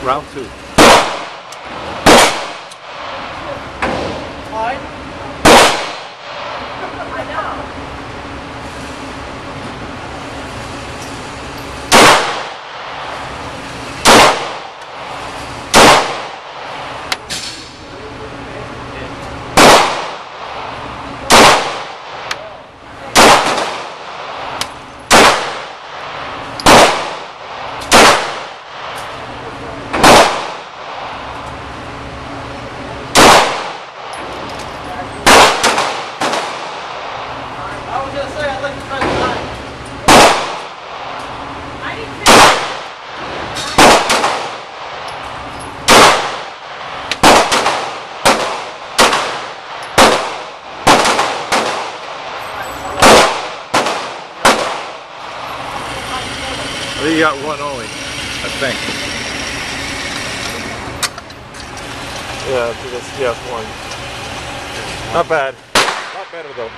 Round 2. I know. I was gonna say I'd like to try the knife. I didn't I think you got one only, I think. Yeah, I think that's one. Not bad. Not better though.